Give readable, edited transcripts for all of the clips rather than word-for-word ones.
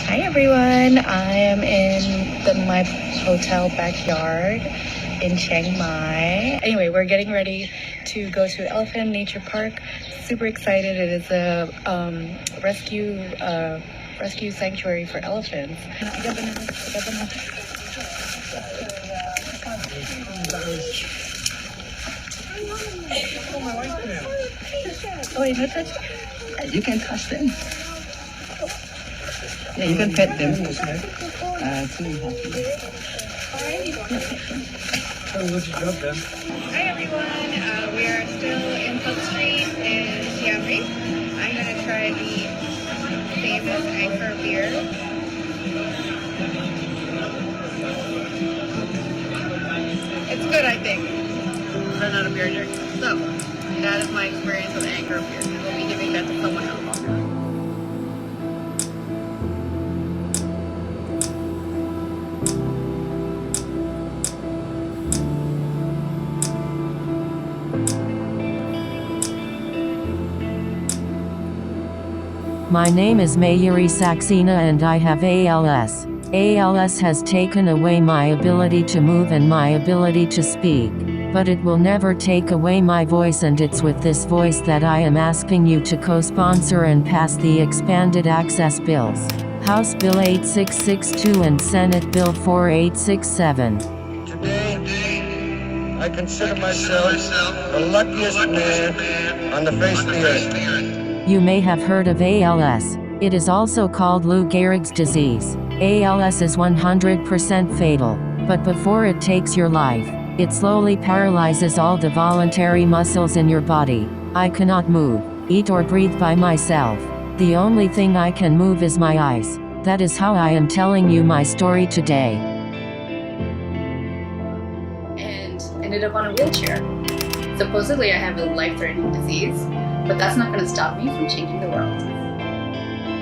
Hi everyone, I am in my hotel backyard in Chiang Mai. Anyway, we're getting ready to go to Elephant Nature Park. Super excited. It is a rescue sanctuary for elephants. Oh, wait, no touch. You can touch them. Yeah, you can pet them. Hi everyone, we are still in Pub Street in Siem Reap. I'm gonna try the famous Anchor beer. It's good, I think. I'm not a beer drink. So, that is my experience with Anchor beer. We'll be giving that to someone else. My name is Mayuri Saxena and I have ALS. ALS has taken away my ability to move and my ability to speak. But it will never take away my voice, and it's with this voice that I am asking you to co-sponsor and pass the expanded access bills. House Bill 8662 and Senate Bill 4867. Today, I consider myself the luckiest man on the face of the earth. You may have heard of ALS. It is also called Lou Gehrig's disease. ALS is 100% fatal, but before it takes your life, it slowly paralyzes all the voluntary muscles in your body. I cannot move, eat or breathe by myself. The only thing I can move is my eyes. That is how I am telling you my story today. And ended up on a wheelchair. Supposedly I have a life-threatening disease, but that's not going to stop me from changing the world.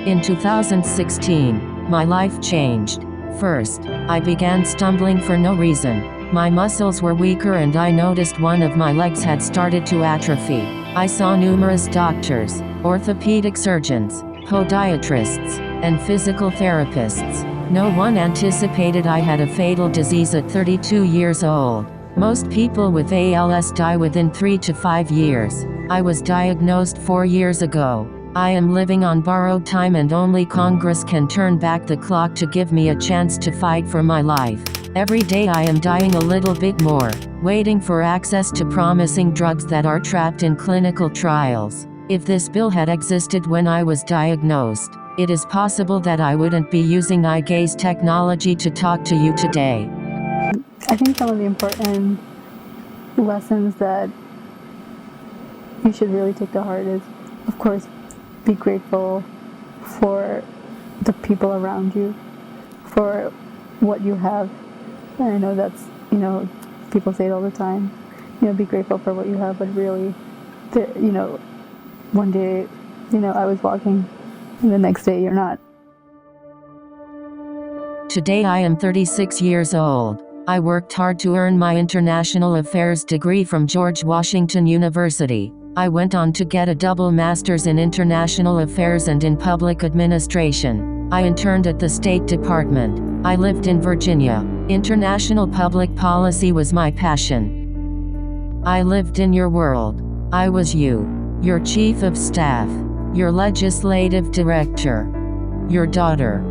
In 2016, my life changed. First, I began stumbling for no reason. My muscles were weaker and I noticed one of my legs had started to atrophy. I saw numerous doctors, orthopedic surgeons, podiatrists, and physical therapists. No one anticipated I had a fatal disease at 32 years old. Most people with ALS die within 3 to 5 years. I was diagnosed 4 years ago. I am living on borrowed time and only Congress can turn back the clock to give me a chance to fight for my life. Every day I am dying a little bit more, waiting for access to promising drugs that are trapped in clinical trials. If this bill had existed when I was diagnosed, it is possible that I wouldn't be using eye gaze technology to talk to you today. I think some of the important lessons that you should really take to heart is, of course, be grateful for the people around you, for what you have. And I know that's, people say it all the time, be grateful for what you have, but really, one day, I was walking, and the next day you're not. Today I am 36 years old. I worked hard to earn my International Affairs degree from George Washington University. I went on to get a double master's in International Affairs and in Public Administration. I interned at the State Department. I lived in Virginia. International public policy was my passion. I lived in your world. I was you, your chief of staff, your legislative director, your daughter.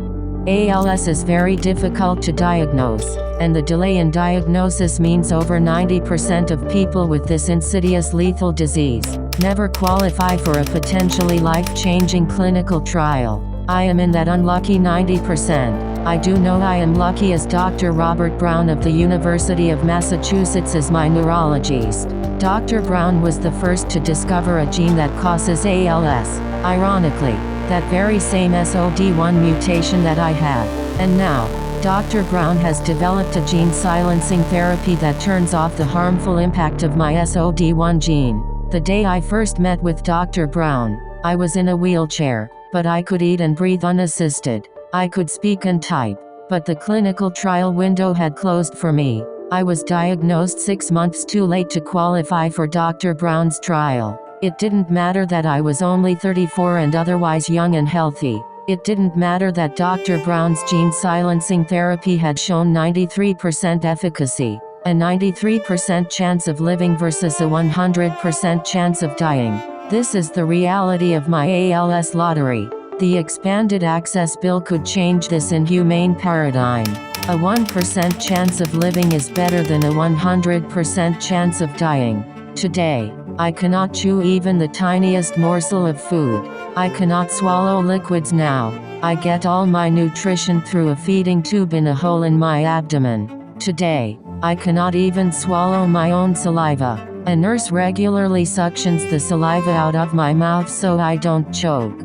ALS is very difficult to diagnose, and the delay in diagnosis means over 90% of people with this insidious lethal disease never qualify for a potentially life-changing clinical trial. I am in that unlucky 90%. I do know I am lucky, as Dr. Robert Brown of the University of Massachusetts is my neurologist. Dr. Brown was the first to discover a gene that causes ALS. Ironically, that very same SOD1 mutation that I have. And now, Dr. Brown has developed a gene silencing therapy that turns off the harmful impact of my SOD1 gene. The day I first met with Dr. Brown, I was in a wheelchair, but I could eat and breathe unassisted. I could speak and type, but the clinical trial window had closed for me. I was diagnosed 6 months too late to qualify for Dr. Brown's trial. It didn't matter that I was only 34 and otherwise young and healthy. It didn't matter that Dr. Brown's gene silencing therapy had shown 93% efficacy, a 93% chance of living versus a 100% chance of dying. This is the reality of my ALS lottery. The expanded access bill could change this inhumane paradigm. A 1% chance of living is better than a 100% chance of dying. Today, I cannot chew even the tiniest morsel of food. I cannot swallow liquids now. I get all my nutrition through a feeding tube in a hole in my abdomen. Today, I cannot even swallow my own saliva. A nurse regularly suctions the saliva out of my mouth so I don't choke.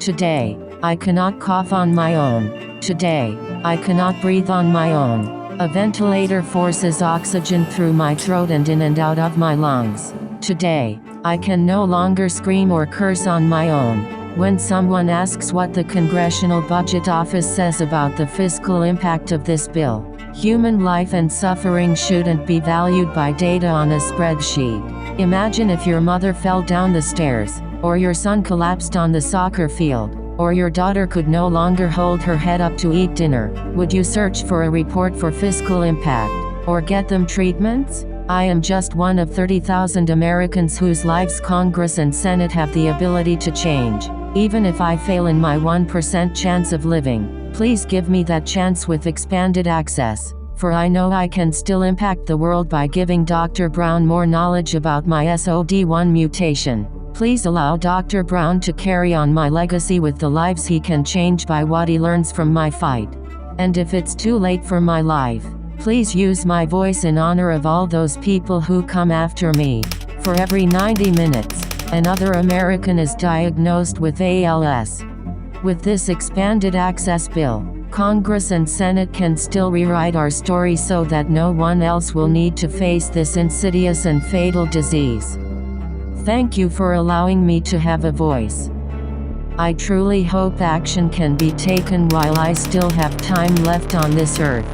Today, I cannot cough on my own. Today, I cannot breathe on my own. A ventilator forces oxygen through my throat and in and out of my lungs. Today, I can no longer scream or curse on my own. When someone asks what the Congressional Budget Office says about the fiscal impact of this bill, human life and suffering shouldn't be valued by data on a spreadsheet. Imagine if your mother fell down the stairs, or your son collapsed on the soccer field, or your daughter could no longer hold her head up to eat dinner. Would you search for a report for fiscal impact, or get them treatments? I am just one of 30,000 Americans whose lives Congress and Senate have the ability to change. Even if I fail in my 1% chance of living, please give me that chance with expanded access. For I know I can still impact the world by giving Dr. Brown more knowledge about my SOD1 mutation. Please allow Dr. Brown to carry on my legacy with the lives he can change by what he learns from my fight. And if it's too late for my life, please use my voice in honor of all those people who come after me. For every 90 minutes, another American is diagnosed with ALS. With this expanded access bill, Congress and Senate can still rewrite our story so that no one else will need to face this insidious and fatal disease. Thank you for allowing me to have a voice. I truly hope action can be taken while I still have time left on this earth.